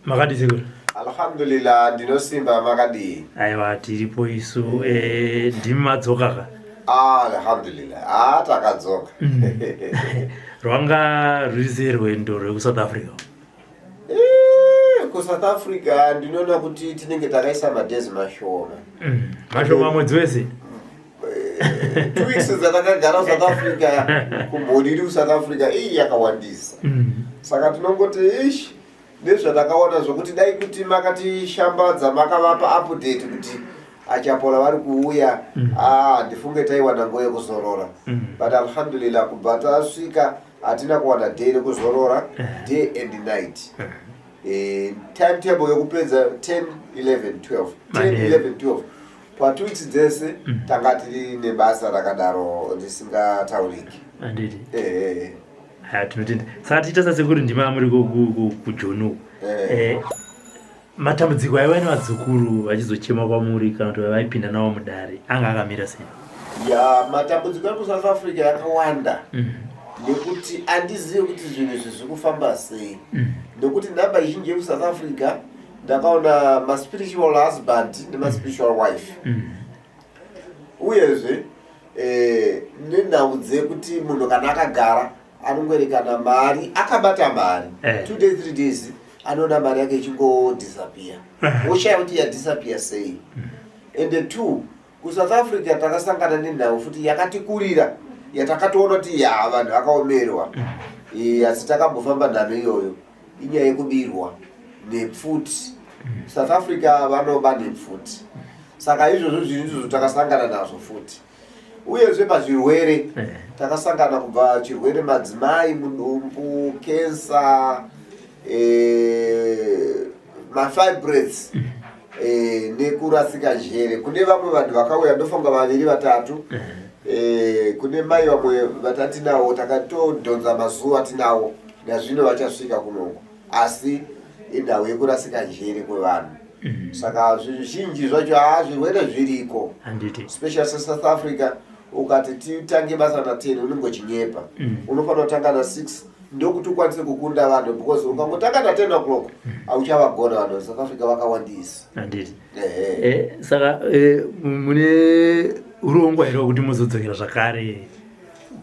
Makadi ziko. Alhamdulillah ndinosimba makadi. Aiwa tiripo isu ndimadzoka ka. Alhamdulillah. Takadzoka. Rwanga rwendo rweku South Africa. Ku South Africa ndinoona kuti tinenge takaisa madezi mashoma. Mashoma mwedzi wese. 2 weeks zatakagara South Africa kumbodiri ku South Africa yakawandisa. Saka tinongoti ndezvatakaona zvokuti dai kuti makati shambadza makavapa update kuti achapola vari kuuya ndifunge taiwana nguva yekuzorora. But alhamdulillah kubva tasvika hatina kuwana day rekuzorora, day and night. Timetable yokupedza 10, 11, 12 10, 11, 12 pa 2 weeks dzese tanga tiri nebasa rakadaro risingatauriki. Anditi tinotenda saka tichita sekuri ndima muri kujonu matambudziko aiva nevadzukuru vachizochema kwamuri kana kuti vaipinda navo mudare anga akamira sei? Matambudziko ari kuSouth Africa yakawanda nekuti handizivi kuti zvinhu izvi zviri kufamba sei. Nekuti nhamba zhinji yekuSouth Africa ndakaona maspiritual husband nemaspiritual wife. Uyezve nenhau dzekuti munhu kana akagara anongoerekana mari akabata mari 2 days 3 days anoona mari yake ichingodisappear. Oshaya kuti yadisappear sei. And 2 kuSouth Africa takasangana nenhau futi yakatikurira yatakatoona kuti vanhu vakaomerwa asi takambofamba nhano iyoyo inyaya yekubirwa nepfuti. South Africa vanoba nepfuti. Saka izvozvo zvinhu takasangana nazvo futi. Uyezve pazvirwere takasangana kubva chirwere madzimai, mudumbu, kensa, mafibroids nekurasika njere. Kune vamwe vanhu vakauya ndofunga 2 3. Kune mai vamwe vatati nawo takatodhonza mazuva tinawo nazvino vachasvika kunoko asi inhau yekurasika njere kwevanhu. Saka zvizhinji zvacho zvirwere zviriko especially South Africa. Ukati titange basa na 10 unongochinyepa. Unofanira kutanga na 6 ndokuti ukwanise kukunda vanhu because ukangotanga na 10 o'clock auchavagona vanhu. South Africa vakawandisa. Anditi. Saka mune urongwa here kuti muzodzokera zvakare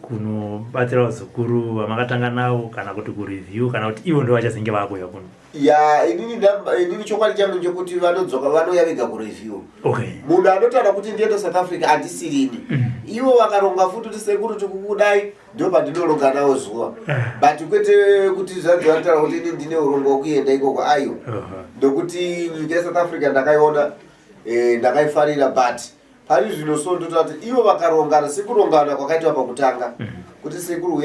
kunobatsira vazukuru vamakatanga navo kana kuti kureview kana kuti ivo ndo vachazenge vakuya kuno? Inini chokwadi changu ndechekuti vanodzoka vanouya vega kureview. Munhu anotaura kuti ndiende South Africa handisirini. Ivo vakaronga futi kuti sekuru tikukudai ndo pandinoronga navo zuva. But kwete kuti zvanzi vanotaura kuti ini ndine urongwa hwekuenda ikoko ayo. Ndokuti nyika yeSouth Africa ndakaiona ndakaifarira but pari zvino so ndototi kuti ivo vakarongana sekurongana kwakaitwa pakutanga kuti sekuru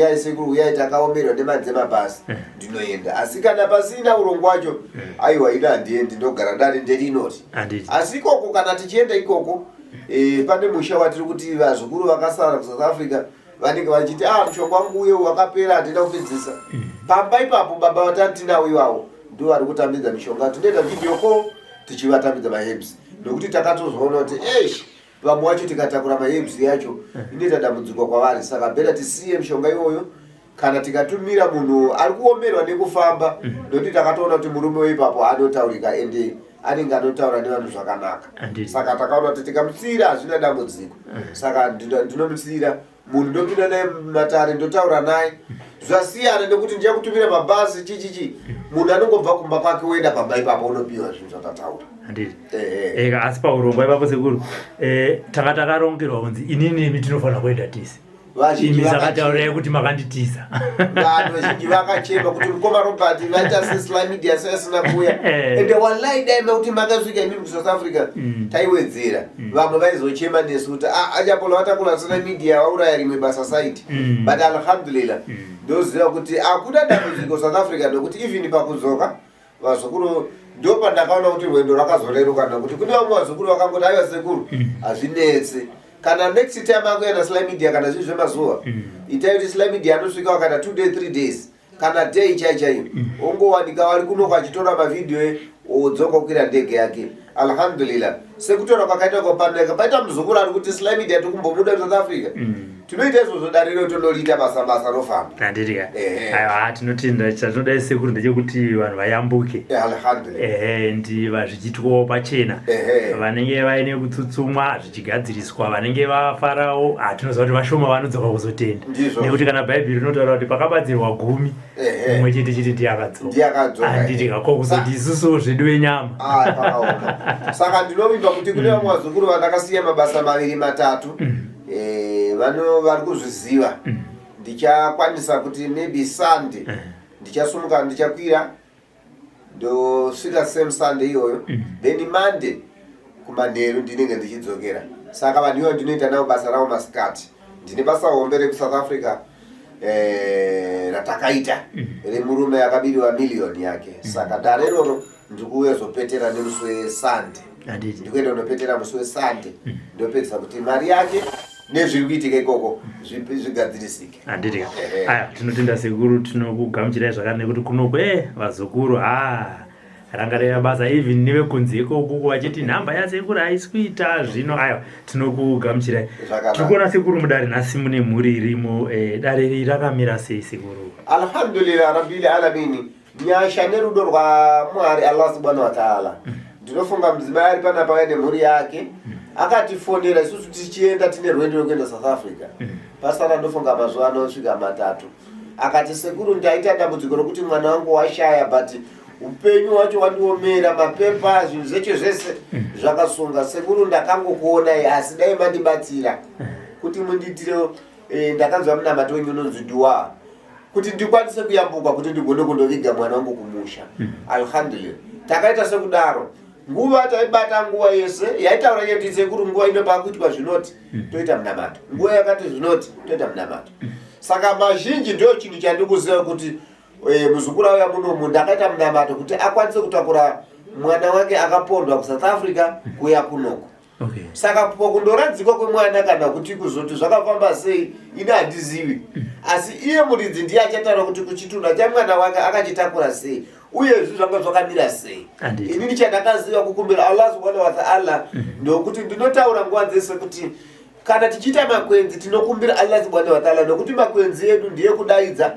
uyai takaomerwa nemadzema basi ndinoenda. Asi kana pasina urongwa wacho aiwa ida handiendi ndogara dare nderinoti. Asi ikoko kana tichienda ikoko pane musha watiri kuti vazukuru vakasara kuSouth Africa vanenge vachiti mushonga wangu uyo wakapera handina kupedzisa. Pamba ipapo baba vatati tinawo ivavo ndo vari kutambidza mishonga. Tinoenda video call tichivatambidza maherbs ndokuti takatozoona kuti vamwe wacho tikatakura maherbs yacho inoita dambudziko kwavari. Saka bhera tisiye mishonga iyoyo kana tikatumira munhu ari kuomerwa nekufamba ndokuti takatoona kuti murume weipapo anotaurika ende anenge anotaura nevanhu zvakanaka. Saka takaona kuti tikamutsira hazvina dambudziko. Saka ndinomutsira munhu ndopinda naye matare ndotaura naye zvasiyana nekuti ndichakutumira mabhazi chichichi munhu anongobva kumba kwake oenda pamba ipapo unopiwa zvinhu zvakataura. Asi paurongwa ipapo sekuru takatarongerwa kunzi inini nemi tinofanira kuenda tisi. Imi sakataurirai kuti makanditiza. Vanhu vazhinji vakachema kuti mukoma Robert vaita seSly Media sasina kuuya. Ende wallahi dai kuti makasvika imi kuSouth Africa taiwedzera. Vamwe vaizochema nesu kuti achapola vatakula SlyMedia Media vauraya rimwe basa site. But alhamdulillah ndoziva kuti hakuna dambudziko South Africa ndokuti even pakudzoka vazukuru ndo pandakaona kuti rwendo rwakazoreruka ndokuti kune vamwe vazukuru vakangoti aiwa sekuru hazvinetse. Kana next time akuenda SlyMedia Media kana zvinhu zvemazuva itai kuti SlyMedia Media anosvika wakana 2 days 3 days kana day chaichaiyo ongowanika vari kunoko achitora mavidhio odzoka kukwira ndege yake. Alhamdulillah sekutora kwakaita kwapaneka paita muzukuru ari kuti SlyMedia Media tikumbomuda South Africa tinoita izvozvo dariro tondolita basa rofamba. Ndandirika. Aiwa tinotenda chatinoda sekuru ndechekuti vanhu vayambuke. Alhamdulillah. Ndi vazvichitwawo pachena. Vanenge vaine kutsutsumwa zvichigadziriswa, vanenge vafarawo, tinoziva kuti vashoma vanodzoka kuzotenda. Nekuti kana Bhaibheri rinotaura kuti pakabatsirwa 10, umwe chete chete ndiyakadzoka. Handitika ko kuzoti isusu zvedu venyama. Saka ndinovimba kuti kune vamwe vazukuru vandakasiya mabasa 2-3 vari kuzviziva. Ndichakwanisa kuti maybe Sunday ndichasumuka ndichakwira ndosvika same Sunday iyoyo, then Monday kumanheru ndinenge ndichidzokera. Saka vanhu ivo ndinoita navo basa ravo masikati. Ndine basa hombe reku-South Africa ratakaita remurume akabiriwa million yake. Saka dare iroro ndikuuya zopetera nemusi weSunday. Ndikuenda unopetera musi weSunday ndopedzisa kuti mari yake nezviri kuitika ikoko zvigadzirisike. Handitika. Aya tinotenda sekuru, tinokugamuchirai zvakanaka kuti kunoko vazukuru rangarira basa even nevekunze ikoko vachiti nhamba yasekuru haisi kuita zvino. Aya tinokugamuchirai. Tirikuona sekuru mudare nhasi mune mhuri irimo. Dare iri rakamira sei sekuru? Alhamdulillah rabbil alamin. Nyasha nerudo rwaMwari Allah subhanahu wa ta'ala. Ndinofunga mudzimai ari panapa aine mhuri yake akatifonera isusu tichienda tine rwendo rwekuenda South Africa. Pasara ndofunga mazuva anosvika 3. Akati sekuru ndaita dambudziko rokuti mwana wangu washaya but upenyu wacho wandiomera, mapepa zvinhu zvecho zvese zvakasunga. Sekuru ndakangokuonai asi dai mandibatsira kuti mundiitire ndakanzwa munamato wenyu unonzi dua kuti ndikwanise kuyambuka kuti ndigone kundoviga mwana wangu kumusha. Alhamdulillah takaita sekudaro. Nguva taibata nguva yese yaitaura kuti sekuru nguva inopa kuitwa zvinoti toita munamato, nguva yakati zvinoti toita munamato. Saka mazhinji ndio chinhu chandikuziva kuti muzukuru uya munomu ndakaita munamato kuti akwanise kutakura mwana wake Akapondwa kuSouth Africa kuya kunoko. Saka pokundoradzikwa kwemwana kana kuti kuzoti zvakafamba sei ine handizivi, asi iye muridzi ndiye achataura kuti kuchitunda chamwana wake akachitakura sei uye zvanga zvakamira sei. Inini chandakaziva kukumbira Allah subhanahu wa ta'ala ndokuti ndinotaura nguva dzese kuti kana tichiita makwenzi tinokumbira Allah subhanahu wa ta'ala nokuti makwenzi edu ndiye kudaidza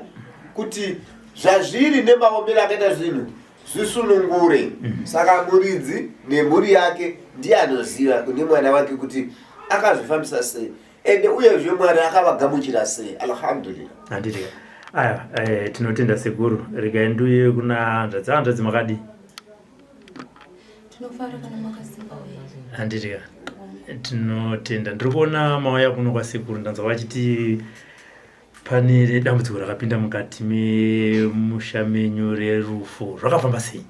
kuti zvazviri nemaombero akaita zvinhu zvisunungure. Saka muridzi nemhuri yake ndiye anoziva kune mwana wake kuti akazvifambisa sei ende uyezve Mwari akavagamuchira sei. Alhamdulillah. Handitika. Aya tinotenda sekuru. Rikaenduye kuna handadzi makadi. Tinofara kana makasimba wewe. Handitika. Tinotenda. Ndirikuona mauya kuno kwa sekuru ndanzwa vachiti pane dambudziko rakapinda mukati memusha menyu rerufu. Zvakafamba sei?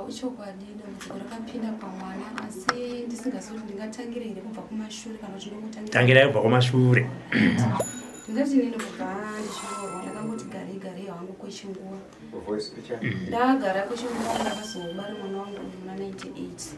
Uchokwadi dambudziko rakapinda pamwana asi ndisingazivi kuti ndingatangire here kubva kumashure kana kuti ndingotangira. Tangirai kubva kumashure. Ndingati nini kubva ndichinyorwa ndakangoti gare hangu kwechinguva. Ndagara kwechinguva ndakazobara mwana wangu muna 98.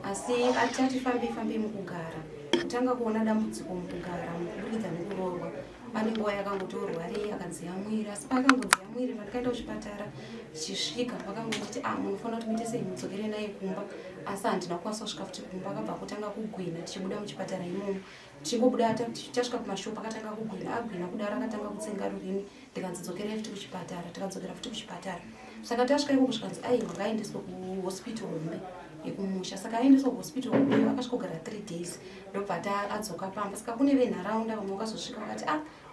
Asi atati fambi mukugara. Kutanga kuona dambudziko mukugara mukuburidza nekuroorwa. Pane nguva yakangotorwari akanziya mwiri asi pakangodziya mwiri pandikaenda kuchipatara chisvika vakangoti munofanira kuti muite sei mudzokere naye kumba, asi handina kukwanisa kusvika futi kumba. Akabva kutanga kugwina tichibuda muchipatara imomo, tichingobuda tasvika kumashopu akatanga kugwina, agwina kudaro akatanga kutsenga rurimi. Ndikanzidzokerai futi kuchipatara, tikadzokera futi kuchipatara. Saka tasvika ikoko zvikanzi ngaendeswe kuhospital hombe yekumusha. Saka aendeswa kuhospital hombe akasvikogara 3 days ndobva adzoka pamba. Saka kune venharaunda vamwe vakazosvika vakati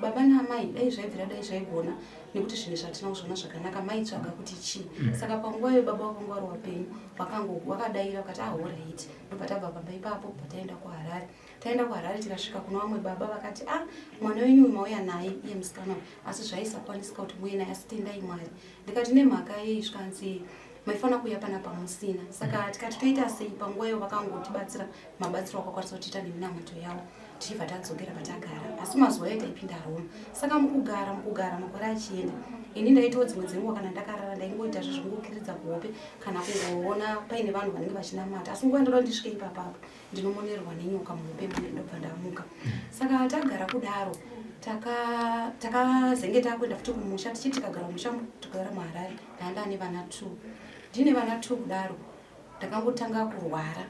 baba naamai dai zvaibvira dai zvaigona nekuti zvinhu zvatina kuzviona zvakanaka maitsvaga kuti chii. Saka panguva iyoyo baba vakanga vari wapenyu vakadaira vakati alright. Ndobva tabva pamba ipapo bva taenda kuHarare. Taenda kuHarare tikasvika kuna vamwe baba vakati mwana wenyu mauya naye iye musikana asi zvaisakwanisika kuti muye naye asi tendai Mwari. Ndikati nemhaka yei zvikanzi maifanira kuuya panapa musina. Saka tikati toita sei panguva iyoyo vakangotibatsira mabatsiro akakwanisa kuti tiita neminamato yavo tichibva tadzokera patagara. Asi mazuva iyoyo taipinda Roma. Saka mukugara makore achienda ini ndaitawo dzimwe dzenguva kana ndakarara ndaingoita zvezvingokiridza kuhope kana kungoona paine vanhu vanenge vachinamata. Asi nguva ndoda ndisvike ipapapo ndinomonerwa nenyoka muhope ndobva ndamuka. Saka tagara kudaro takazenge takuenda futi kumusha tichiti tikagara musha tikagara muHarare ndanga ndane vana 2. Ndine vana 2 kudaro ndakangotanga kurwara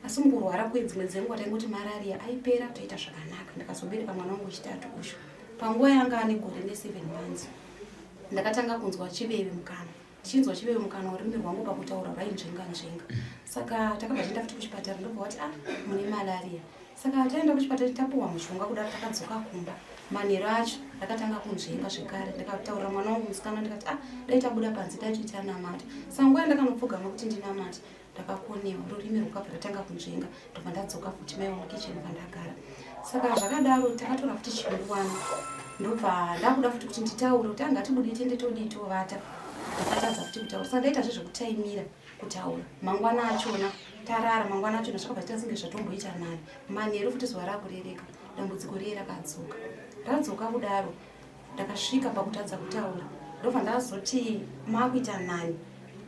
asi mukurwara kwedzimwe dzenguva taingoti malaria aipera toita zvakanaka. Ndakazobereka mwana wangu wechitatu usho panguva yanga ane gore ne7 months. Ndakatanga kunzwa chiveve mukana, ndichinzwa chiveve mukana ururimi rwangu pakutaura rwainzvenga nzvenga. Saka takabva taenda futi kuchipatara ndobva vati mune malaria. Saka taenda kuchipatara tapuwa mushonga kudaro takadzoka kumba. Manheru acho ndakatanga kunzvenga zvekare. Ndakataurira mwana wangu musikana ndikati dai tabuda panze dai toita namata. Saka nguva yandakanopfugama kuti ndinamata ndakakonewa, rurimi rukabva ratanga kunzvenga ndobva ndadzoka futi mai wangu kicheni pandagara. Saka zvakadaro takatora futi chingwana ndobva ndakuda futi kuti nditaure kuti angatibudi tiende todi tovata. Ndakatadza futi kutaura. Saka ndaita zvezvekutaimira kutaura. Mangwana achona tarara, mangwana achona zvakabva zvaita senge zvatomboita nani. Manheru futi zuva rakurereka dambudziko riye rakadzoka. Radzoka kudaro ndakasvika pakutadza kutaura ndobva ndazoti makuita nani.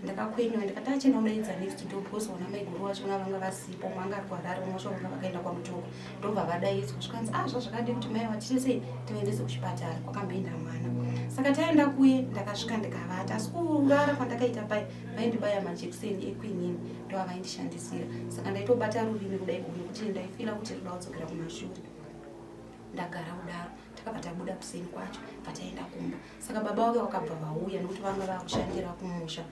Ndakakwenywa ndikati achenda unoedza next door because vona maiguru vacho vanga vasipo, manga arwara umwe wacho vanga vakaenda kwamutoko. Ndobva vadaidzwa zvikanzi zvazvakadi kuti mai vati sei tivaendese kuchipatara kwakamboenda mwana. Saka taenda kuye ndakasvika ndikavata, asi kurara kwandakaita pai vaindibaya majekiseni equinini ndova vaindishandisira. Saka ndaitobata rurimi kudai nekuti ndaifila kuti rida kudzokera kumashure. Ndagara kudaro takabva tabuda kuseni kwacho pataenda kumba. Saka baba wake wakabva vauya nekuti vanga vakushandira kumusha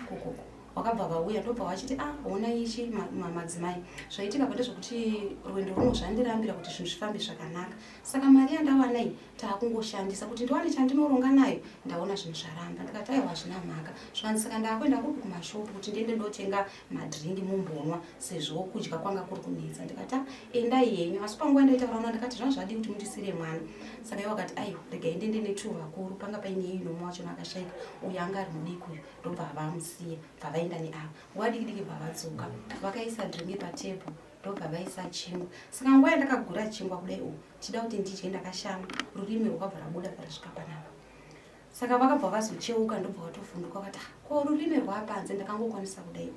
kokoko. Wakabva vauya ndobva vachiti ona ichi madzimai zvaitika pande zvokuti rwendo runozvandirambira kuti zvinhu zvifambe zvakanaka. Saka mari yandawanai taakungoshandisa kuti ndiwane chandinoronga nayo ndaona zvinhu zvaramba. Ndikati aiwa hazvina mhaka. Zvanzi saka ndakuenda kuri kumashopu kuti ndiende ndotenga madhiringi mumbonwa sezvo kudya kwanga kuri kunetsa. Ndikati endai henyu, asi panguva ndaitaura ndikati zvazvadi kuti mundisire mwana. Saka ivo vakati aiwa regai ndiende netu vakuru panga paine inomwe wachona akashaika uyo anga ari mudiki uyu. Ndobva vamusiya bva vaenda neavo wadikidiki bva vadzoka vakaisa dhiringi patebho ndobva vaisa chingwa. Saka nguva yandakagura chingwa kudai chida kuti ndidye ndakashama rurimi rwakabva rabuda parasvika panapa. Saka vakabva vazocheuka ndobva vatofunduka vakati ko rurimi rwapanze ndakangokwanisa kudai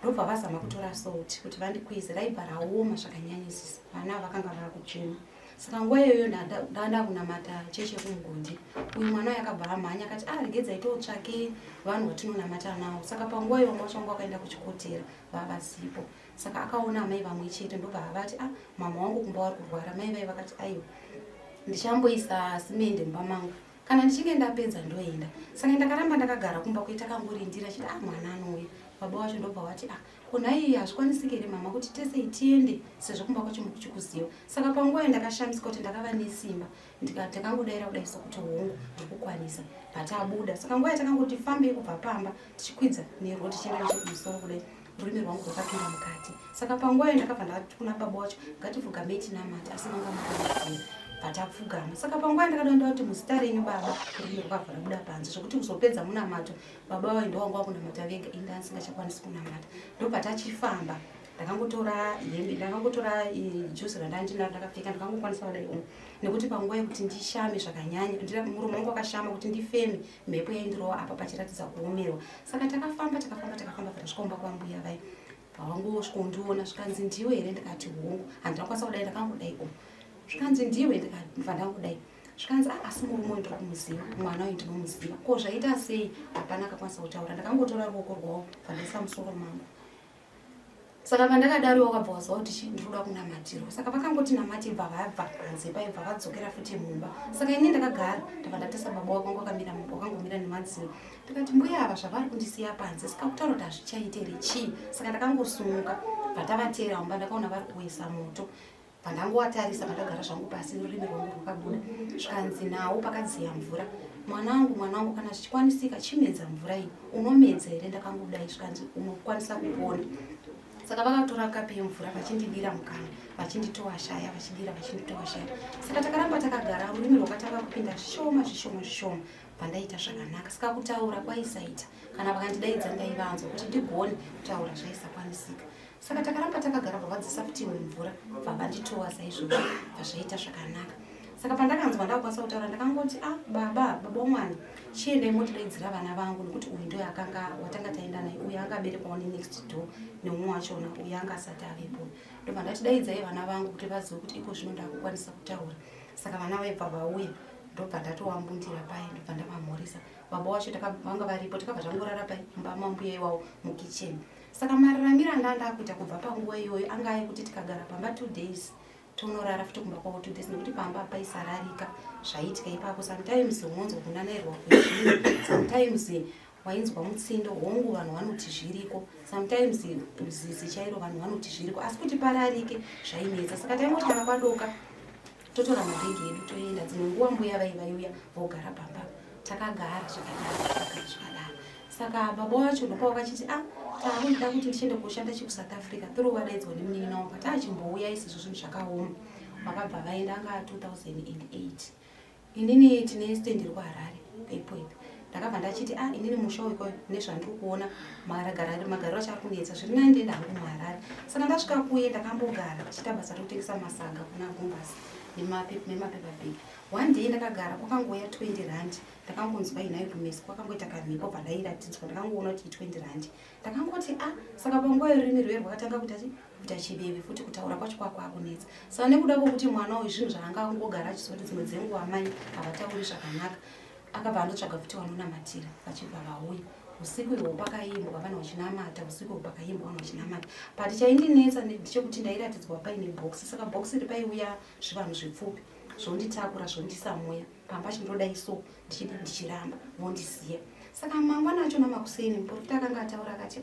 ndobva vazama kutora salt kuti vandikwize raibva raoma zvakanyanyisisa. Vana vakanga vakuchema. Saka nguva iyoyo ndanda kunamata cheche kumugodi. Uyu mwana yakabva amhanya akati regedzai totsvake vanhu vatinonamata navo. Saka panguva iyo mwana wangu akaenda kuchikotera vavasipo. Saka akaona amai vamwe chete ndobva vati mama wangu kumba vari kurwara. Mai vai vakati aiwa ndichamboisa simende mumba mangu kana ndichinge ndapedza ndoenda. Saka ndakaramba ndakagara kumba kuita kangorindira chiti mwana anouya. Baba wacho ndobva vati kunhai hazvikwanisiki here mama kuti tesei tiende sezvo kumba kwacho mukuchikuziva. Saka panguva ndakashamisika kuti ndakava nesimba ndikati takangodaira kudai sokuti hongu ndikukwanisa patabuda. Saka nguva yatakangoti fambei kubva pamba tichikwidza nerwo tichienda nechekumusoro kudai rurimi rwangu rwakapinda mukati. Saka panguva ndakabva ndati kuna baba wacho ngativhugamei tinamata asi manga mukuziva patapfugama. Saka panguva ndakadonda kuti muzita renyu baba rurimi rwakabva rabuda panze zvokuti kuzopedza munamato baba wai ndo wanga kunamata vega inda asingachakwanisi kunamata. Ndobva tachifamba ndakangotora hembe ndakangotora juzi randandinaro ndakapfeka ndakangokwanisa kudai nekuti panguva yekuti ndishame zvakanyanya murume wangu akashama kuti ndifeme mhepo yaindirowa apa pachiratidza kuomerwa. Saka takafamba parasvika kumba kwambuya vai pavangosvika kundiona zvikanzi ndiwe here ndikati hongu handinakwanisa kudai ndakangodai zvikanzi ndiwe ndikabva ndangudai zvikanzi asi murume uyu ndiri kumuziva mwana uyu ndinomuziva ko zvaita sei hapana akakwanisa kutaura. Ndakangotora ruoko rwavo pandaisa musoro mangu. Saka pandakadaro wakabva waziva kuti ndinoda kunamatirwa. Saka vakangoti namati bva vabva panze paibva vadzokera futi mumba. Saka ini ndakagara ndabva ndatesa baba wakangu wakangomira nemadziro. Ndikati mbuya ava zvavari kundisiya panze saka kutaura kuti hazvichaite here chii. Saka ndakangosununguka patavatera mumba ndakaona vari kuisa moto. Pandangowatarisa pandagara zvangu pasi rurimi rwangu rwakabuda. Zvikanzi nawo pakadziya mvura. Mwana wangu kana zvichikwanisika chimedza mvura iyi unomedza here. Ndakangodai zvikanzi unokwanisa kupona. Saka vakatora kapi yemvura vachindidira mukana vachinditowashaya vachinditowashaya. Saka takaramba takagara rurimi rwakatanga kupinda zvishoma pandaita zvakanaka. Saka kutaura kwaisaita kana vakandidaidza ndaivanzwa kuti ndigone kutaura zvaisakwanisika. Saka takaramba takagara vavadzisa futi mvura vavanditowa saizvozvo vazvaita zvakanaka. Saka pandakanzwa ndakwanisa kutaura ndakangoti baba wamwana chiendai motidaidzira vana vangu nekuti uyu ndo yakanga watanga taenda naye uyu anga aberekwawo nenext door neumwe wachona uyu anga asati avepo. Ndobva ndatidaidzai vana vangu kuti vazive kuti iko zvino ndakukwanisa kutaura. Saka vana vaibva vauya ndobva ndatowambundira pai ndobva ndavamhoresa. Baba wacho vanga varipo takabva tangorara pai mumba mambuya iwawo mukicheni. Saka mararamiro ndakuita kubva panguva iyoyo anga ayekuti tikagara pamba 2 days tonorara futi kumba kwavo 2 days nekuti pamba paisararika zvaitika ipapo. Sometimes unonzwa kunanairwa kwezvinhu, sometimes wainzwa mutsindo hongu vanhu vanoti zviriko, sometimes uzizi chairo vanhu vanoti zviriko, asi kuti pararike zvainetsa. Saka taingoti kana kwadoka totora mabhegi edu toenda. Dzimwe nguva mbuya vaiuya vogara pamba, takagara zvakadaro. Saka baba wacho ndopavakachiti takuda kuti ndichiende koshanda chikusouth Africa. Tiri vadaidzwa nemunin'ina wangu kuti achimbouya izizvo zvinhu zvakaoma. Vakabva vaenda anga 2008. Inini tine stand iri kuHarare ipoipo. Ndakabva ndachiti inini musha weko nezvandiri kuona magariro acho ari kunetsa zviri nani ndienda hangu muHarare. Saka ndasvika kuye ndakambogara ndichiita basa rekutengesa masaga kuna Gumbasi nemapepa bag. One day ndakagara kwakangoya 20 rand. Ndakangonzwa inai kumesi kwakangoita kamhepo pandairatidzwa ndakangoona kuti 20 rand. Ndakangoti saka panguva yorurimi rwere rwakatanga kuita chibebi futi kutaura kwacho kwakunetsa. Saka nekuda kwokuti mwana uyu zvinhu zvaanga angogara achizoti dzimwe dzenguva mai havatauri zvakanaka, akabva andotsvaga futi vanonamatira vachibva vauya. Usiku ihwo pakaimbwa vanhu vachinamata, usiku ihwo pakaimbwa vanhu vachinamata. But chaindinetsa ndechekuti ndairatidzwa paine box. Saka box iri paiuya zvivanhu zvipfupi zvonditakura zvondisa mweya pamba chindoda so ndichiramba vondisiya. Saka mangwana acho namakuseni muprofita akanga ataura akati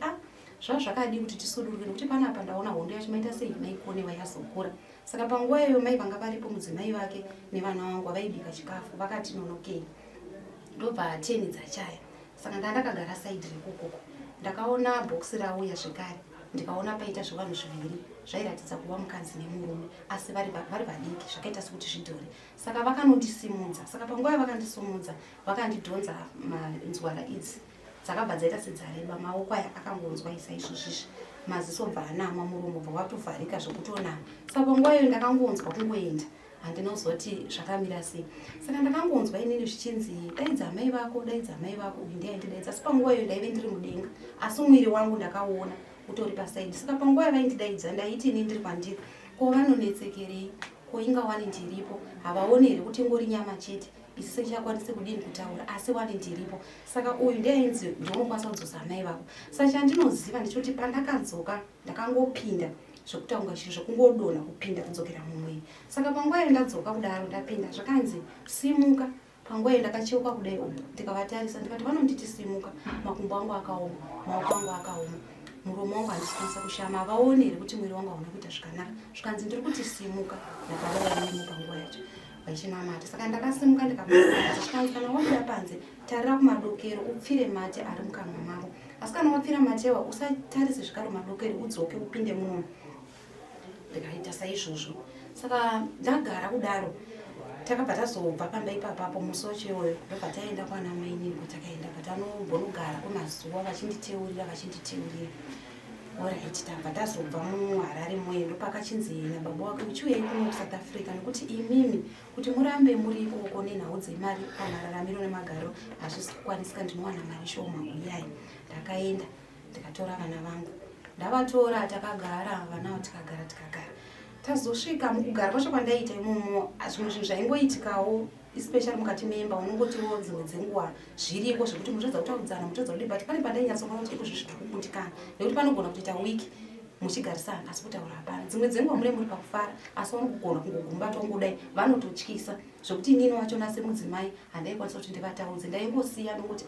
zvazvakadi kuti tisuduruke nekuti panapa ndaona hondo yacho maita sei maikonewa yazokura. Saka panguva iyoyo mai vanga varipo mudzimai vake nevana vangu vaibika chikafu vakati nonokei. Ndobva 10 dzachaya. Saka ndakagara side rekukoko ndakaona box rauya zvekare, ndikaona paita zvivanhu zviviri zvairatidza kuva mukadzi nemurume asi vari vadiki zvakaita sekuti zvidhori. Saka vakanondisimudza. Saka panguva yavakandisimudza vakandidhonza nzwara idzi dzakabva dzaita sedzareba, maoko aya akangonzwa isaizvozvizvi, maziso bva anama, muromo bva watovharika zvokutonama. Saka panguva iyoyo ndakangonzwa kungoenda handinozoti zvakamira sei. Saka ndakangonzwa inini zvichinzi daidza mai vako, daidza mai vako, uyu ndiaindidaidza. Asi panguva iyoyo ndaive ndiri mudenga asi mwiri wangu ndakauona utori pasaidi. Saka panguva yavaindidaidza ndaiti ini ndiri kwandiri ko vanonetsekerei, ko inga wani ndiripo, havaoni here kuti ingori nyama chete isi sichakwanisi kudini kutaura asi wani ndiripo. Saka uyu ndiainzi ndinokwanisa kudzosa mai vako. Saka chandinoziva ndechoti pandakadzoka ndakangopinda zvokutaunga chiro zvokungodona kupinda kudzokera mumwiri. Saka panguva iyo ndadzoka kudaro ndapinda zvakanzi simuka. Panguva iyo ndakacheuka kudai ndikavatarisa ndikati vanonditi simuka, makumbo angu akaoma, maoko angu akaoma, muromo wangu handisikwanisa kushama, havaoni here kuti mwiri wangu hauna kuita zvakanaka. Zvikanzi ndiri kuti simuka ndakavaonemo panguva yacho vachinamata. Saka ndakasimuka ndikabaa zvikanzi kana wabuda panze tarira kumadokero upfire mate ari mukanwa mako, asi kana wapfira matewa usatarise zvikaro madokero udzoke upinde muno. Ndikaita saizvozvo. Saka ndagara kudaro takabva tazobva pamba ipapapo musi wacho iwoyo ndobva taenda kwana mainini kwatakaenda patanombonogara kwemazuva vachinditeurira alright. Tabva tazobva muHarare moyo ndopakachinzi nababa wake uchiuyai kuno kuSouth Africa nekuti imimi kuti murambe muri ikoko nenhau dzemari pamararamiro nemagariro hazvikwanisika, ndinowana mari shoma, uyai. Ndakaenda ndikatora vana vangu ndavatora takagara vanavo tikagara tazosvika mukugara kwacho kwandaita imomo zvimwe zvinhu zvaingoitikawo especially mukati memba unongotiwo dzimwe dzenguva zviriko zvekuti munotoedza kutaudzana mutoedza kudi but pane pandainyatsoona kuti izvo zviri kukundikana nekuti panogona kutoita wiki muchigarisana asi kutaura hapana. Dzimwe dzenguva muri pakufara asi vanogona kungogumba tongodai vanototyisa zvokuti inini wachona semudzimai handaikwanisa kuti ndivataudze, ndaingosiya nongoti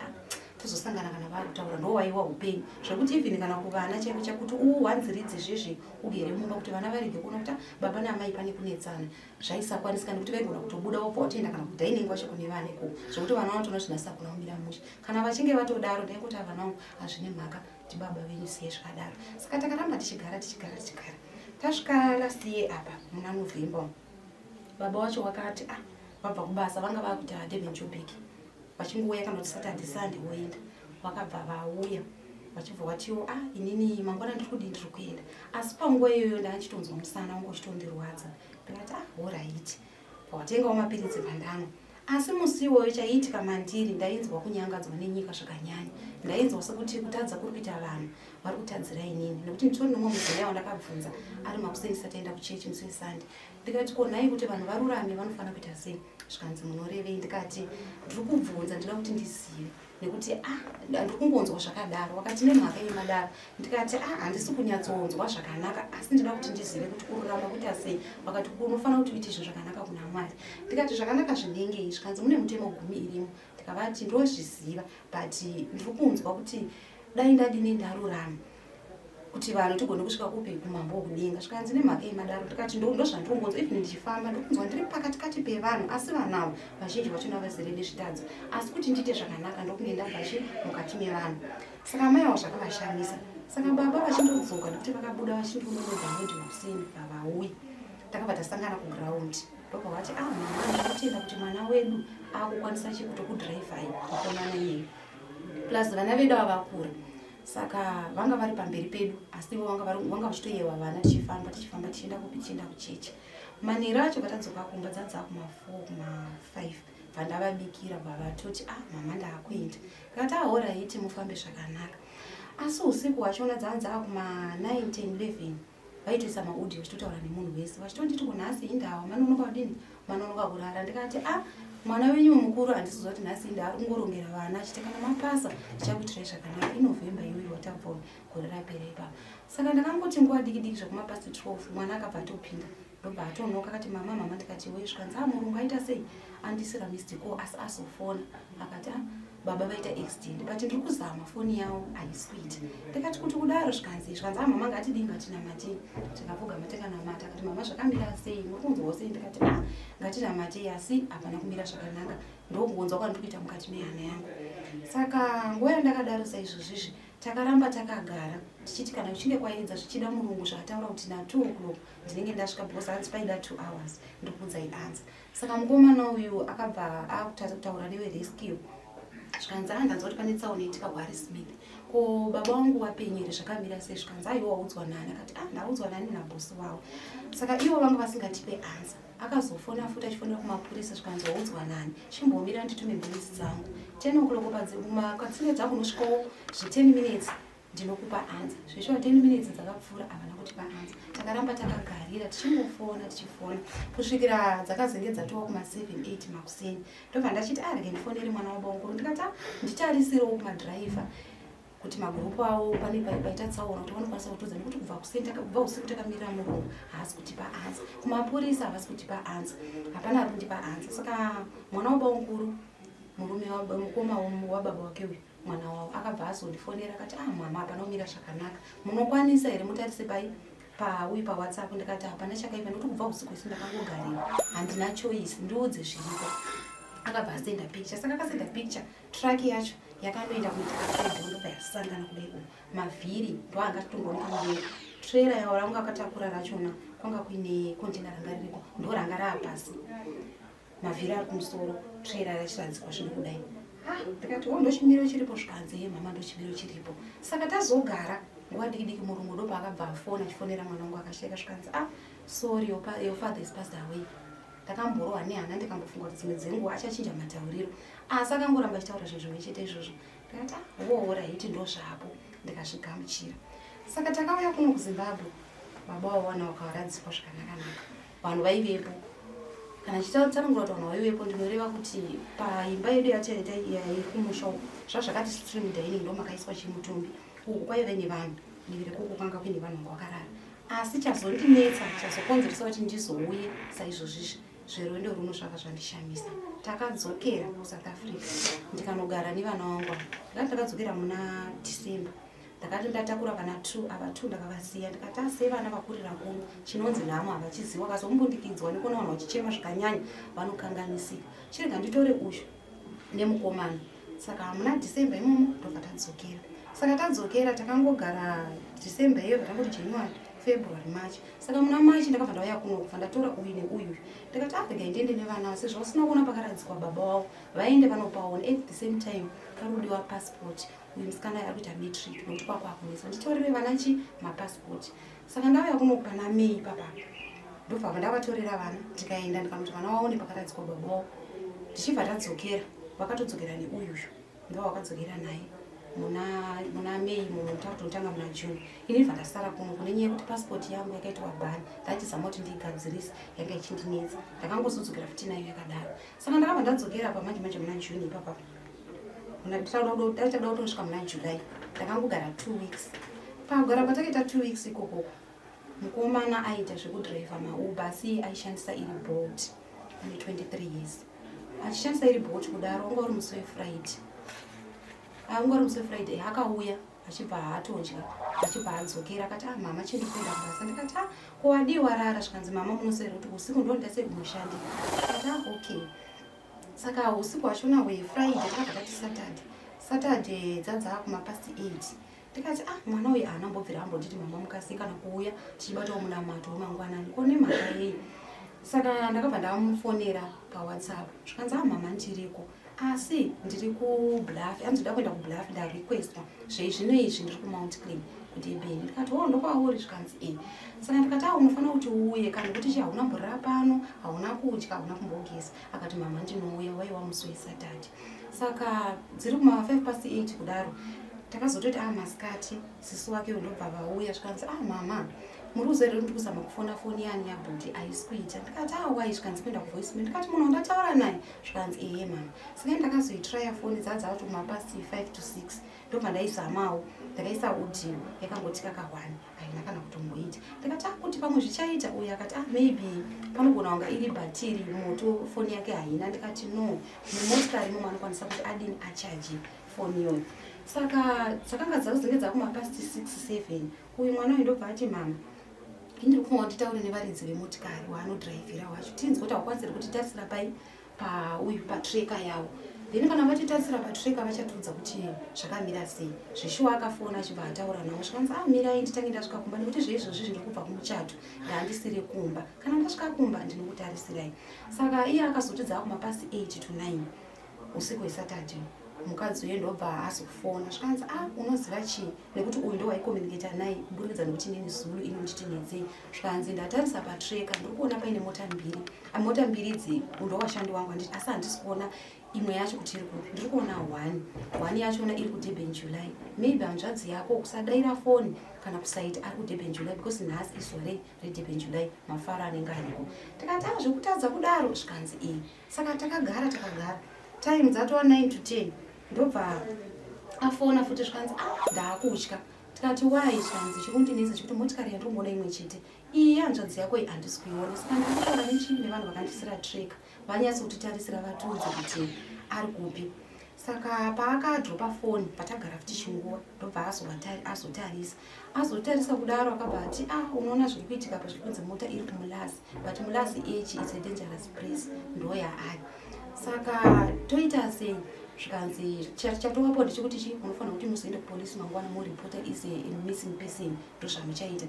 tozosangana kana vari kutaura ndowaiwa upenyu zvokuti even kana kuvana chaiko chakuti wanziridze zvezve ugere mumba kuti vana varege kuona kuti baba namai pane kunetsana zvaisakwanisika nekuti vaigona kutobuda wopa watoenda kana kudhainingi wacho kune vaneko zvokuti vana vanotona zvinasa kuna umira mushe. Kana vachinge vatodaro ndaingoti vana vangu hazvine mhaka kuti baba venyu siye zvakadaro. Saka takaramba tichigara tasvika last year apa muna November baba wacho wakati vabva kubasa vanga vakuti Durban Joburg vachingouya kana kuti Saturday Sunday woenda. Vakabva vauya vachibva vatiwo inini mangwana ndiri kudini ndiri kuenda, asi panguva iyoyo ndaichitonzwa musana wangu uchitondirwadza. Ndikati alright pawatengawo mapiritsi pandano. Asi musi iwoyo chaiitika mandiri ndainzwa kunyangadzwa nenyika zvakanyanya. Ndainzwa sekuti kutadza kuri kuita vanhu vari kutadzira inini nekuti nditori nomwe mudzimai wandakabvunza ari makuseni sataenda kuchechi musi weSunday. Ndikati ko nhai kuti vanhu varurame vanofanira kuita sei? Zvikanzi munorevei? Ndikati ndiri kubvunza ndinoda kuti ndizive. nekuti ndikungonzwa zvakadaro. Wakati nemhaka yemadaro ndikati handisi kunyatsonzwa zvakanaka, asi ndinoda kuti ndizive kuti kururama kuita sei. Wakati unofanira kuti uite zvinhu zvakanaka kuna Mwari. Ndikati zvakanaka zvinenge zvikanzi mune mutemo 10 irimo. Ndikavati ndozviziva, but ndiri kunzwa kuti dai ndadini ndarurama kuti vanhu tigone kusvika kupi kumambo wokudenga. Zvikanzi nemhaka yemadaro ndikati ndozvandirongonzwa, even ndichifamba ndokunzwa ndiri pakati pevanhu, asi vanhu vazhinji vachona vazere nezvitadzo, asi kuti ndiite zvakanaka ndokunge ndabva mukati mevanhu. Saka mai avo zvakavashamisa. Saka baba vachindodzoka nekuti vakabuda vachindononodza mudhi Hussein pavauyi. Takabva tasangana kugraundi ndokavati mama ndakutenda kuti mwana wedu akukwanisa chekutokudhiraivhai kukomana nyeyo, plus vana vedu avakura. Saka vanga vari pamberi pedu, asi ivo vanga vachitoyewa vana tichifamba tichienda kuchechi. Manheru acho vatadzoka kumba dzadza kuma4 kuma5 vandavabikira vavatoti mama ndaakuenda. Ndakati alright mufambe zvakanaka. Asi usiku wachiona dzanza kuma 9 10 11 vaitoisa maudhi vachitotaura nemunhu wese vachitonditi kunhasi indawa manonoka kudini manonoka kurara. Ndikati mwana wenyu mukuru handisizoa kuti nhasi inda ari kungorongera vana achiti kana mapasa tichakuitirai zvakanaka. iNovember iyoyo watabva gore rapera ipapo. Saka ndakangoti nguva diki zvokumapasi 12 mwana akabva atopinda ndobva atonoka akati mama ndikati we zvikanzi murungu aita sei, andisira missed call asi azofona. Akati baba vaita accident but ndiri kuzama foni yavo haiswiti. Ndikati kuti kudaro zvikanzi mama ngatidii ngatinamate. Tikapfugama takanamata. Akati mama zvakamira sei, mukunzwawo sei? Ndikati ngatinamate asi hapana kumira zvakanaka, ndokungonzwa kwandiri kuita mukati mehana yangu. Saka nguva yandakadaro saizvozvizvi takaramba takagara tichiti kana uchinge kwaedza zvichida murungu zvataura kuti na 2 o'clock ndinenge ndasvika because hanzi paida 2 hours ndokudza ianza. Saka mukomana uyu akabva akutaura newerescue zvikanzi ndanzwa kuti pane tsaona itika kuHarrismith. Ko baba wangu wapenyere zvakamira sei? Zvikanzi aiwa waudzwa nani? Akati ndaudzwa nani nabosi wavo. Saka ivo vanga vasingatipe anza. Akazofona futi achifonera kumapurisa zvikanzi waudzwa nani? Chimbomira nditume mbilisi dzangu 10 o'clock padzinge dzakunosvikawo 10 minutes ndinokupa anza. Zveshuwa 10 minutes dzakapfuura havana kutipa anza. Takaramba takagarira tichingofona kusvikira dzakazenge dzatova kuma7 8 makuseni. Ndobva ndachiti rege ndifonere mwana wabongoro. Ndikati nditarisirewo kumadhiraivha kuti magurupu avo pane paita tsaona kuti vanokwanisa kutodza nekuti kubva usiku takamirira murungu haasi kutipa anza, kumapurisa havasi kutipa anza, hapana ari kundipa anza. Saka mwana wabongoro murume mukoma wababa wake uyu mwana wavo akabva azondifonera akati mama hapana kumira zvakanaka, munokwanisa here mutarise paWhatsApp? Ndikati hapana chakaipa nekuti kubva usiku isi ndakangogarira handina choice, ndiudze zviripo. Akabva asenda picture. Saka akasenda picture track yacho yakanoenda kuitakasenda ndobva yasangana kudai mavhiri ndo anga titongooneka mberi. Trailer yavo ranga akatakura rachona kwanga kuine container ranga ririko ndo ranga raapasi, mavhiri ari kumusoro, trailer rachiradzikwa zvino kudai. Ndikati ndochimiro chiripo zvikanzi mama ndochimiro chiripo. Saka tazogara nguva diki murungu ndobva akabva afona achifonera mwana wangu akasheka zvikanzi sorry your father is passed away. Ndakamborohwa nehana ndikambofunga kuti dzimwe dzenguva achachinja matauriro, asi akangoramba achitaura zvinhu zvimwe chete izvozvo. Ndikati right ndozvapo, ndikazvigamuchira. Saka takauya kuno kuZimbabwe, baba wawana wakawaradzikwa zvakanaka. Vanhu vaivepo, kana chitsanangura kuti vanhu vaivepo ndinoreva kuti paimba yedu iri kumusha zvazvakati stream dining ndo makaiswa chimutumbi uku kwaive nevanhu, divi rekuku kwanga kuine vanhu vakarara. Asi chazondinetsa chazokonzeresa kuti ndizouye saizvozvizvi zverwendo runo zvaka zvandishamisa. Takadzokera kuSouth Africa ndikanogara nevana vangu. Ndakadzokera muna December. Ndakati ndatakura vana 2 ava 2 ndakavasiya. Ndikati asi vana vakurira kuno chinonzi nhamo havachiziva, akazombundikidzwa nekuona vanhu vachichema zvikanyanya vanokanganisika. Chirega nditore uyu nemukomana. Saka muna December imomo ndobva tadzokera. Saka tadzokera takangogara December iyo takangoti January February March. Saka muna March ndakabva ndauya kuno kubva ndatora uyu neuyu. Ndikati rega ndiende nevana sezvo usina kuona pakaradzikwa baba wavo vaende vanopaona. At the same time karudiwa passport, uyu musikana ari kuita matric nokuti kwakwakunisa nditorere vana mapassport. Saka ndauya kuno pana May papa ndobva ndavatorera vana ndikaenda ndikamuti vana vaone pakaradzikwa baba wavo. Tichibva tadzokera vakatodzokera neuyu ndo vakadzokera naye muna May mutanga muna June. Ini ndasara kuno kunenyaya yekuti passport yangu yakaitwa bani, ndachizama kuti ndigadzirise yanga ichindinetsa. Ndakangozodzokera futi nayo yakadaro. Saka ndakabva ndadzokera pamanje muna June ipapa ndachada kutosvika muna July ndakangogara 2 weeks. Pakugara kwatakaita 2 weeks ikoko mukomana aita zvekudhiraivha mauber asi aishandisa iri Bolt ane 23 years. Achishandisa iri Bolt kudaro anga uri musi weFriday akauya achibva haatodya achibva adzokera akati mama chendikuenda kubasa. Ndikati kowadiwa rara zvikanzi mama munoseri kuti usiku ndondase kumushandi. Akati okay. Saka usiku wachona weFriday takabva tati Saturday dzadza kumapasi 8. Ndikati mwana uyu anambobvira ambotiti mama mukasikana kuuya tichibatawo munamato wemangwanani kone mhaka yei. Saka ndakabva ndamufonera paWhatsApp zvikanzi mama ndiriko asi ndiri kubluff anzoda kuenda kubluff ndarequestwa zvezvino izvi ndiri kuMount Clean kuDurban. Ndikati ndokwauri zvikanzi saka ndikati unofanira kuti uuye kana kuti hauna mborara pano hauna kudya hauna kumbogeza. Akati mama ndinouya waiwa musi weSaturday. Saka dziri kuma8:05 kudaro takazototi masikati sisi wake ndobva vauya zvikanzi mama muri kuzere kuti kuzama kufona foni yani yabhoti aisikuita. Ndikati wai zvikanzi kuenda kuvoice mail. Ndikati munhu ndataura naye zvikanzi mama. Saka ndakazoitraya foni dzadza kuti kumapasi 5 to 6 ndobva ndaizamawo ndakaisa audio yakangoti kaka1 haina kana kutomboita. Ndikati kuti pamwe zvichaita uyu akati maybe panogona kunga iri bhatiri moto foni yake haina. Ndikati no mumotikari mama anokwanisa kuti adini achaji foni iyoyo. Saka dzakanga dzakuzenge dzakumapasi 6 7 uyu mwana uyu ndobva ati mama ndiri kufunga kuti taure nevaridzi vemotikari waanodhiraivhira wacho tinzi kuti hakwanisiri kuti tarisira pauyu patreka yavo. Then kana vachitarisira patreka vachatudza kuti zvakamira sei. Zveshuwa akafona achibva ataura navo zvikanzi mirai nditange ndasvika kumba nekuti zveizvozvi zviri kubva kumuchato ndaandisiri kumba kana ndasvika kumba ndinokutarisirayi. Saka iye akazotidza kumapasi 8 to 9 usiku weSaturday. Mukadzi uye ndobva azofona zvikanzi unoziva chii nekuti uyu ndowaikommunicata naye kuburikidza nekuti ndini Zulu ini ndichitenedzei. Zvikanzi ndatarisa patreka ndiri kuona paine mota mbiri idzi ndowashandi wangu asi handisi kuona imwe yacho kuti iri kupi. Ndiri kuona 1 yachona iri kuDurban July. Maybe hanzvadzi yako kusadaira foni kana kusaiti ari kuDurban July because nhasi izuva reDurban July mafara anenge ariko. Tikati zvekutadza kudaro zvikanzi saka takagara time dzatova 9 to 10 ndobva afona futi zvikanzi ndaakutya. Tikati wai zvikanzi chirundinesa chekuti motikari yandirongoona imwe chete iyi hanzvadzi yako handisi kuiona. Saka ndakataura nevanhu vakandisira treka vanyatsa kutitarisira vatudzi kuti ari kupi. Saka paakadropa foni patagara futi chinguva ndobva azotarisa kudaro akabva ati unoona zviri kuitika pa zviri kunzi mota iri kumulasi but mulasi is a dangerous place ndoyaari. Saka toita sei zvikanzi chatokapo ndechekuti unofanira kuti muzoende kupolisi mangwana muripota is a missing person ndozvamuchaita.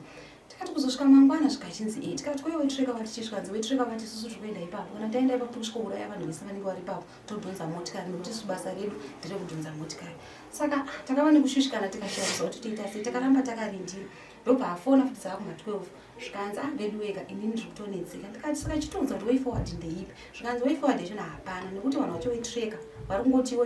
Tikati kuzosvika mangwana zvikachinzi tikati kwewe wetreka vati zvikanzi wetreka vati isusu tiri kuenda ipapo kana taenda ipapo tosvikouraya vanhu vese vanenge vari ipapo todhonza motikari nekuti isu basa redu ndere kudhonza motikari. Saka takava nekushushikana tikashaurisa kuti toita sei takaramba takarindira. Ndobva afona futi dzakuma12 zvikanzi vedu wega inini ndiri kutonetseka. Ndikati saka chitonza kuti way forward ndeipi. Zvikanzi way forward yachona hapana nekuti vanhu vacho wetreka vari kungotiwo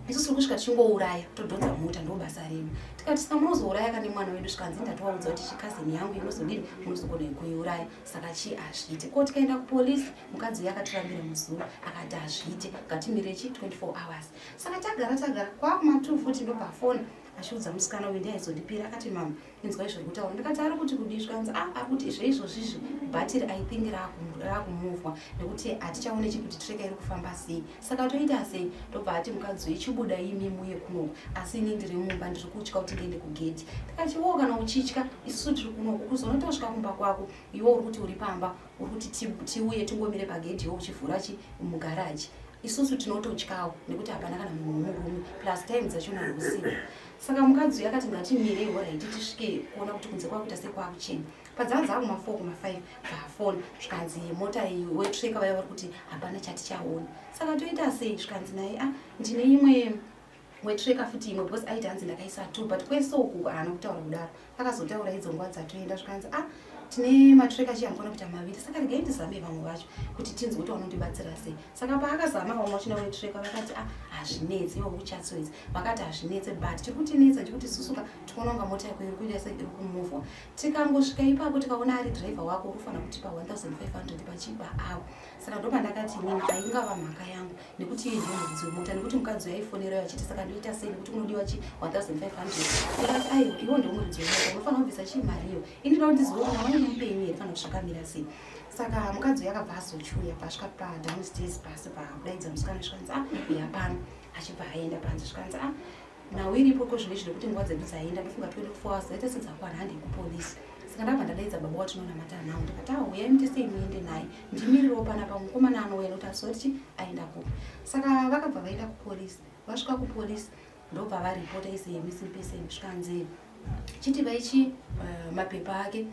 isusu tiri kusvika tichingouraya todhonza mota ndobasa redu. Tikati saka munozouraya kane mwana wedu zvikanzi ndatovaudza kuti chikazini yangu inozodini munozogona kuiuraya saka hazviite. Ko tikaenda kupolisi mukadzi uyu akatirambira muzuru akati hazviite ngatimire 24 hours. Saka tagara kwakuma2 futi ndobva afona achiudza musikana uyu ndiaizondipira akati mama inzwa izvo kutaura. Ndikati ari kuti kudii zvikanzi akuti zveizvozvizvi bhatiri I think rakumuvwa nekuti hatichaone chekuti treka iri kufamba sei. Saka toita sei. Ndobva ati mukadzi uyu chibuda imimuye kunoku asi ini ndiri mumba ndiri kutya kuti ndiende kugedhi. Tikati kana uchitya isusu tiri kunoku kuzoona tosvika kumba kwako iwe uri kuti uri pamba uri kuti tiuye tingomire pagedhi iwe uchivhura mugaraji isusu tinototyawo nekuti hapana kana munhu murume plus time dzachona usiku. Saka mukadzi uyu akati ngatimire oraiti tisvike kuona kuti kunze kwakuita sekwakuchena. Padzanza kuma4 kuma5 pafoni zvikanzi mota wetreka vaiva vari kuti hapana chatichaona. Saka toita sei zvikanzi naye ndine imwe wetreka futi imwe because aiti hanzi ndakaisa 2 but kwese uku haana kutaura kudaro. Akazotaura idzo nguva dzatoenda zvikanzi tine matreka chiamukona kuita maviri saka regai ndizame vamwe vacho kuti tinzwe kuti vanondibatsira sei. Saka paakazama vamwe vachina wetreka vakati hazvinetsi iwo uchatsoidzi vakati hazvinetse but tiri kutinetsa ndikuti susuka tikuona kunga mota yako iri kuita sei iri kumuvhwa. Tikangosvika ipapo tikaona ari driver wako urikufanira kutipa 1500 pachipa awo. Saka ndo pandakati inini haingava mhaka yangu nekuti iye ndiye mudzi wemota nekuti mukadzi waifonerayo achiti saka ndoita sei nekuti kunodiwa chi 1500. Ndikati aiwa iwo ndio mudzi wemota unofanira kubvisa chi mariyo ini ndau ndizive kuti nawange mupenyu here kana kuti zvakamira sei. Saka mukadzi uyu akabva azochuya pasvika padownstairs pasi pakudaidza musikana zvikanzi uya pano achibva aenda panze zvikanzi nawe iripo ko zvine kuti nguva dzedu dzaenda ndofunga 24 hours zaita sedzakwana handi kupolisi. Saka ndabva ndadaidza baba watinonamatana nawo ndikati uyai mutisei muende naye ndimirirawo panapa mukomana anouya nokuti asoti aenda kupi. Saka vakabva vaenda kupolisi. Vasvika kupolisi ndobva varipota ise missing person zvikanzi chiti vaichi mapepa ake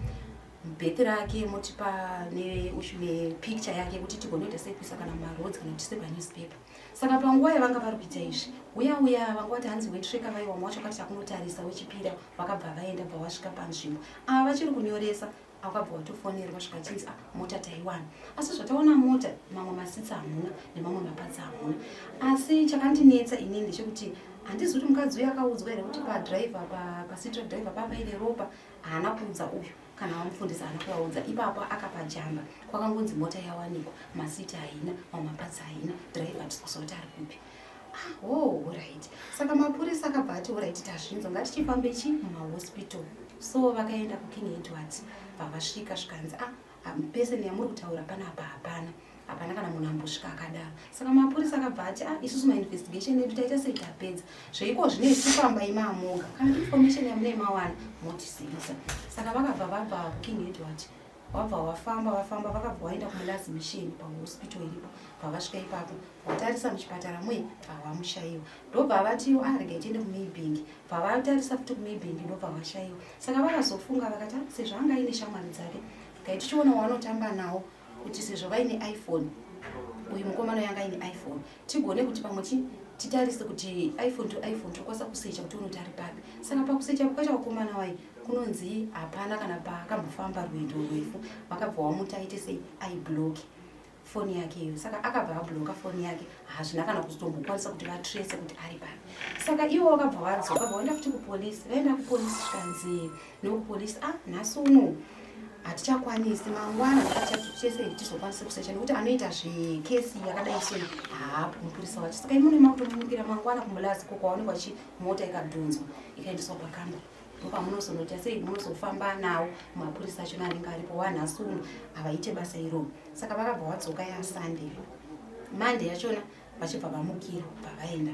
birth rake motipa nepicture yake kuti tigonoita sekuisa kana maroads kana kuti sepanewspaper. Saka panguva yavanga vari kuita izvi uya vanga vati hanzi wetreka vaiwa mwacho kati takunotarisa wechipira vakabva vaenda bva vasvika panzvimbo vachiri kunyoresa akabva watofonerwa zvikachinzi mota taiwana. Asi zvataona mota mamwe masitsi hamuna nemamwe mapatsi hamuna. Asi chakandinetsa inini ndechekuti handizi kuti mukadzi uyu akaudzwa here kuti padriver pasitra driver papaine ropa haana kuudza uyu kana vamufundisa haana kuvaudza. Ipapo akapajamba kwakangonzi mota yawanikwa masiti haina mamwe mapatsi haina driver tisikuziva ari kupi. Alright. Saka mapurisa akabva ati alright tazvinzwa ngatichifambe mumahospital. So vakaenda kuKing Edwards vavasvika zvikanzi peseni yamuri kutaura panapa hapana kana munhu ambosvika akadaro. Saka mapurisa akabva ati isusu mainvestigation edu taita sei tapedza zveiko zvine tifamba imamoga kana information yamune mawana motisivisa. Saka vakabva vabva kuKing Edwards wabva wafamba vakabva waenda kumulazi mission pahospital iripo pavasvika ipapo vatarisa muchipatara mwe pavamushayiwa ndobva vatiwo regai tiende kumaybank pavatarisa futi kumaybank ndobva vashayiwa. Saka vakazofunga vakati sezvo anga aine shamwari dzake gai tichiona waanotamba nawo kuti sezvo vaine iPhone uyu mukomana yanga aine iPhone tigone kuti pamwe titarise kuti iPhone to iPhone tokwanisa kusecha kuti unoti ari papi. Saka pakusecha kwacha mukomana wai kunonzi hapana kana pakambofamba rwendo rwefu vakabva vamuti aite sei aiblock foni yake iyo. Saka akabva abloka foni yake hazvina kana kuzombokwanisa kuti vatrace kuti ari papi. Saka ivo vakabva vadzoka vaenda futi kupolisi vaenda kupolisi zvikanzi nokupolisi nhasi uno hatichakwanisi mangwana ndakachese tizokwanisa kusecha nekuti anoita zvekesi yakadai sei haapo mupurisa wacho. Saka imune makutomunikira mangwana kumulazi kokwaonekwa mota ikadhonzwa ikaendeswa pakamba pamunozonoita sei munozofamba nawo mapurisa achona anenge aripo wanhasi uno havaite basa iroro. Saka vakabva vadzoka yaSunday Monday yachona vachibva vamukira pavaenda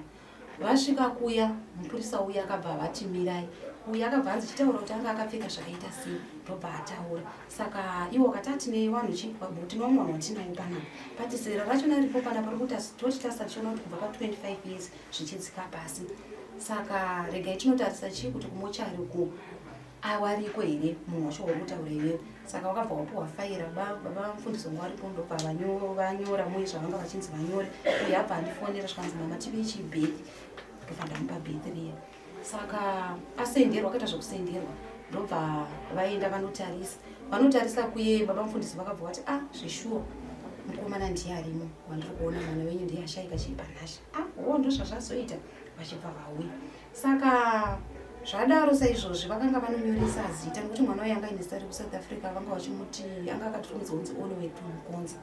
vasvika kuya mupurisa uya akabva vati mirai uya akabva anzi chitaura kuti anga akapfeka zvakaita sei ndobva ataura. Saka iwo kati atine vanhu tine vamwe vanhu vatinawo panapa pati zera rachona ripo panapa rikuti tochitasa tichiona kuti kubva pa25 years zvichidzika pasi. Saka regai tinotarisa chii kuti kumochari uku awariko here munhu wacho wakutaura iwewe. Saka vakabva vapuwa faira baba mufundisi wangu aripo ndobva vanyora muye zvavanga vachinzi vanyore uye abva andifonera zvikanzi mama tive chibhethi ndobva ndamupa bhethi riya. Saka asenderwa akaita zvekusenderwa ndobva vaenda vanotarisa kuye baba mufundisi vakabva vati zveshuwa mukomana ndiye arimo wandiri kuona mwana wenyu ndiye ashaika chipanhasha ndo zvazvazoita vachibva vauya. Saka zvadaro saizvozvi vakanga vanonyoresa zita nekuti mwana waye anga aine zita rekusouth Africa vanga vachimuti anga akatumidzwa kunzi olowet mukonza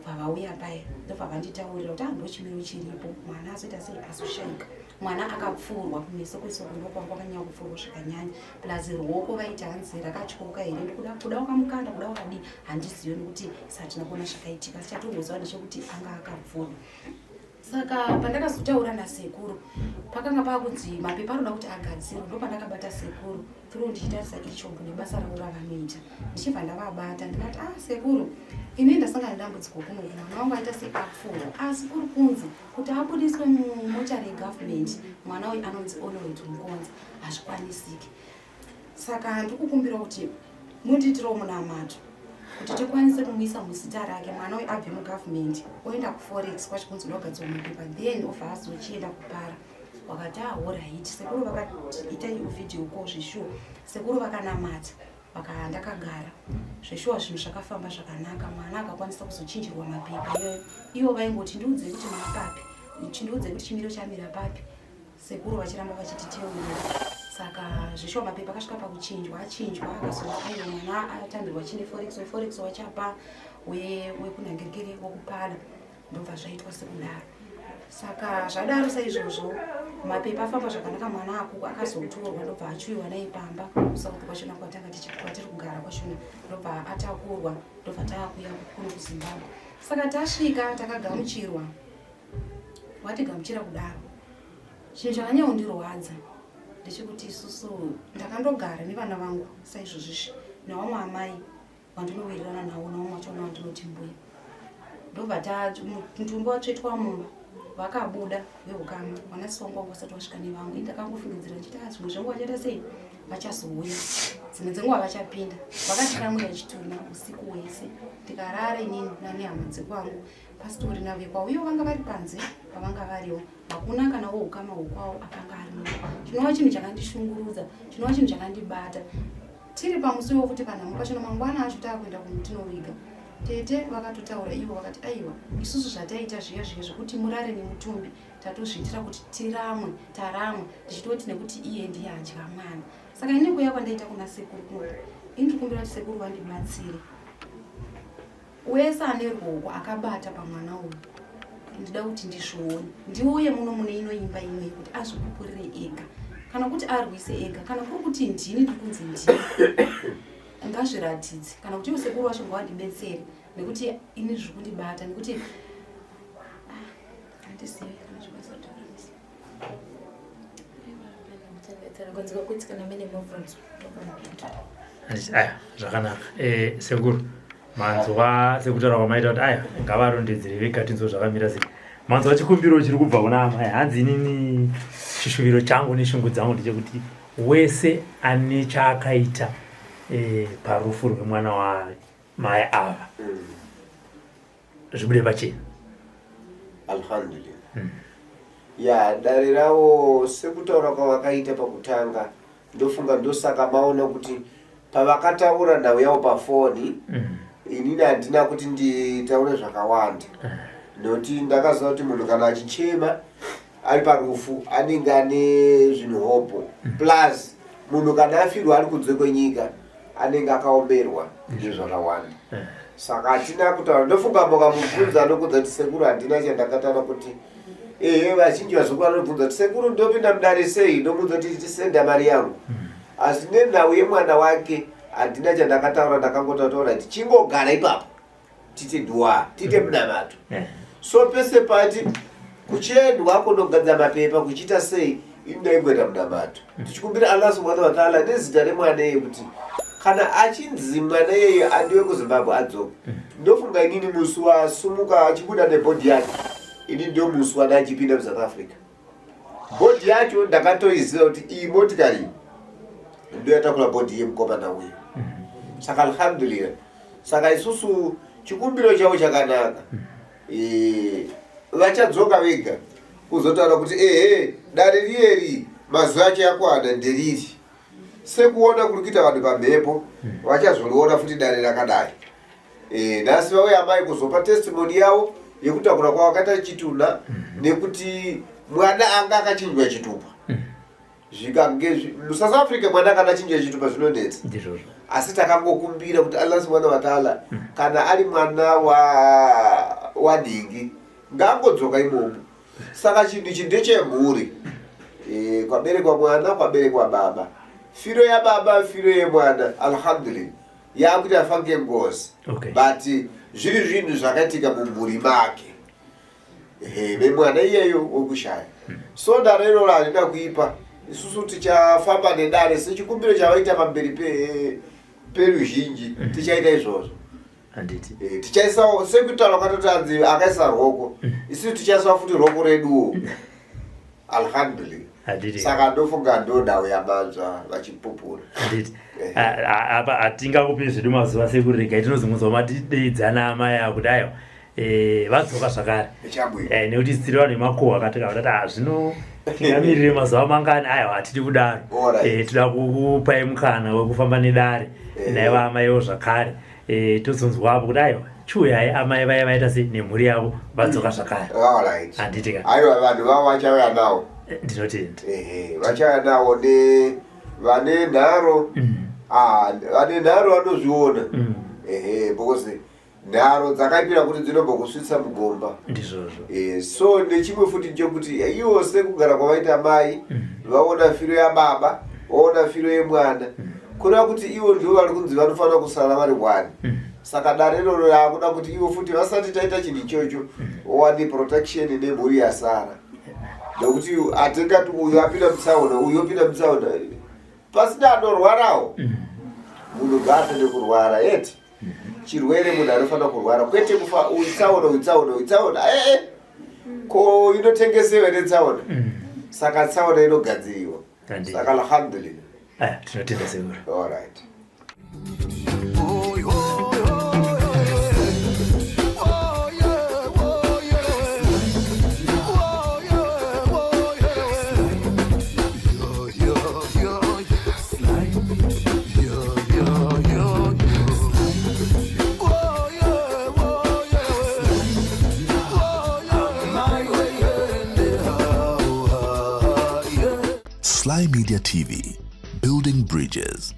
vavauya paya ndobva vanditaurira kuti ndochimiro chiripo mwana azoita sei azoshaika. Mwana akapfurwa kumeso kwese kundokwanga kwakanyanya kupfurwa zvakanyanya plus ruoko vaiti hanzi rakatyoka here kuda wakamukanda kuda wakadii handizivi nekuti satina kuona zvakaitika sichatongozva ndechekuti anga akapfurwa. Saka pandakazotaura nasekuru pakanga pakunzi mapepa anoda kuti agadzirwe ndopandakabata sekuru through ndichitarisa ichombo nebasa ravo ravanoita ndichibva ndavabata ndikati sekuru ini ndasangana nedambudziko kuno mwana wangu aita sekapfurwa asi kuri kunzi kuti abudiswe mumochari yegovernment mwana uyu anonzi olowet mukonza hazvikwanisiki. Saka ndikukumbira kuti munditirawo munamato kuti tikwanise kumuisa muzita rake mwana uyu abve mugovernment oenda kuforex kwachikunzi unogadzirwa mapepa then ofha azochienda kupara. Wakati alright sekuru vakaita iyo video call zveshuwa sekuru vakanamata ndakagara zveshuwa zvinhu zvakafamba zvakanaka mwana akakwanisa kuzochinjirwa mapepa ivo vaingoti ndiudze kuti mwana papi chindiudze kuti chimiro chamira papi sekuru vachiramba vachititeurira saka zveshuwa mapepa akasvika pakuchinjwa achinjwa akazoti mwana atambirwa chine forex wachapa wekunhangirikire wokupada ndobva zvaitwa sekudaro saka zvadaro saizvozvo mapepa afamba zvakanaka mwana akazotorwa ndobva achiuyiwa naye pamba kusauthi kwachona kwatiri kugara kwachona ndobva atakurwa ndobva taakuya kuno kuZimbabwe saka tasvika takagamuchirwa watigamuchira kudaro chinhu chakanyaundirwadza ndechekuti isusu ndakandogara nevana vangu saizvozvishi nevamwe amai vandinowirirana nawo navamwe vachona vandinoti mbuya ndobva mutumbi watsvetwa mumba vakabuda veukama mwanasikana wangu wasati wasvika nevangu ndakangofungidzira ndichiti zvimwe zvangu vachaita sei vachazouya dzimwe dzenguva vachapinda vakatiramwira chituna usiku wese tikarara inini nehama dzekwangu pasitorina vekwawo ivo vanga vari panze pavanga variwo hakuna kana woukama hwekwawo akanga arimo chinova chinhu chakandishungurudza chinova chinhu chakandibata tiri pamusuwo kuti panhamo pachona mangwana acho taakuenda kunotinoviga tete vakatotaura ivo vakati aiwa isusu zvataita zviya zvekuti murare nemutumbi tatozviitira kuti taramwe tichitoti nekuti iye ndiye adya mwana saka ine kuya kwandaita kuna sekuru kunoku indikumbira kuti sekuru vandibatsire wese ane ruoko akabata pamwana uyu ndida kuti ndizvione ndiuye muno mune ino imba imwe kuti azvipupurire ega kana kuti arwise ega kana kuri kuti ndini ndikunzi ndini ngazviratidze kana kuti sekuru wacho ngawandibetsere nekuti ini zviri kundibata nekuti handizivi kana zvikazotoramisa zvakanaka sekuru manzwa sekutaura kwamaita kuti aya ngavarondedzere vega tinzwa zvakamira sei manzwa chikumbiro chiri kubva kuna amai hanzi inini chishuviro changu neshungu dzangu ndechekuti wese ane chaakaita parufu rwemwana wamai ava zvibude pachena alhamdulillah ya dare ravo sekutaura kwavakaita pakutanga ndofunga ndosaka maona kuti pavakataura nhau yavo pafoni inini handina kuti nditaure zvakawanda noti ndakaziva kuti munhu kana achichema ari parufu anenge ane zvinhu hopo plus munhu kana afirwa ari kunze kwenyika anenge akaomberwa nezvakawanda saka hatina kutaura ndofunga mukamubvunza anokudza kuti sekuru handina chandakatana kuti vazhinji vazokura anobvunza kuti sekuru ndopinda mudare sei ndomudza kuti tisenda mari yangu asi nenhau yemwana wake handina chandakataura ndakangotaura kuti chingogara ipapo tite dua tite munamato so pese pati kuchiendwa kundogadza mapepa kuchiita sei indaigweta munamato tichikumbira Allah subhanahu wa ta'ala nezita remwana kuti kana achinzi mwana yeye andiwe kuZimbabwe adzoka ndofunga inini musi wasumuka achibuda nebhodhi yake ini ndio musi wadachipinda kuSouth Africa bhodhi yacho ndakatoiziva kuti iyi motikari ndio yatakula bhodhi yemukomana uyu saka alhamdulillah saka isusu chikumbiro chavo chakanaka vachadzoka vega kuzotaura kuti dare riyeri mazuva acho yakwana nderiri sekuona kuri kuita vanhu pamhepo vachazoriona futi dare rakadai nhasi vauya amai kuzopa testimoni yavo yekutakura kwavakaita chituna nekuti mwana anga akachinjwa chitupa zvikange muSouth Africa mwana kana achinjwa chitupa zvinonetsa asi takangokumbira kuti Allah subhanahu wa ta'ala kana ari mwana wadingi ngangodzoka imomo saka chinhu ichi ndechemhuri kwaberekwa mwana kwaberekwa baba firo yababa firo yemwana alhamdulillah yakuti afa ngengozi but zviri zvinhu zvakaitika mumhuri make nemwana iyeyo wekushaya so dare iroro handina kuipa isusu tichafamba nedare sechikumbiro chavaita pamberi peruzhinji tichaita izvozvo tichaisawo sekutaura kwatotanzi akaisa roko isusu tichaisawo futi roko reduwo alhamdulillah saka ndofunga ndondau yamanzwa vachipupura apa hatingakupi zvedu mazuva sekurega tinozomuzwa matideidzana amai akudayo vadzoka zvakare nekuti tiri vanhu vemakohwa akatakavati zvino tingamirire mazuva mangani aiwa hatidi kudaro tida kukupai mukana wekufamba nedare naiva amaiwo zvakare tozonzwapo kuti aiwa chuyai amai vaya vaita sei nemhuri yavo vadzoka zvakare handiti ka aiwa vanhu vavo vachauya nawo ndinotenda vachauya nawo vane nharo vane nharo vanozviona because nharo dzakaipira kuti dzinombokusvitsa mugomba ndizvozvo so nechimwe futi nchokuti ivo sekugara kwavaita mai vaona firo yababa vaona firo yemwana kureva kuti ivo ndivo vari kunzi vanofanira kusara vari wani saka dare iroro rakuda kuti ivo futi vasati taita chinhu ichocho wane protection nemhuri yasara nokuti atingati uyu apinda mutsaona uyu opinda mutsaona pasina anorwarawo munhu ngaafende kurwara yeti chirwere munhu anofanira kurwara kwete kufa uitsaona ko inotengesewa netsaona saka tsaona inogadziriwa saka alhamdulillah tinotenda seura alright Sly Media TV, building bridges.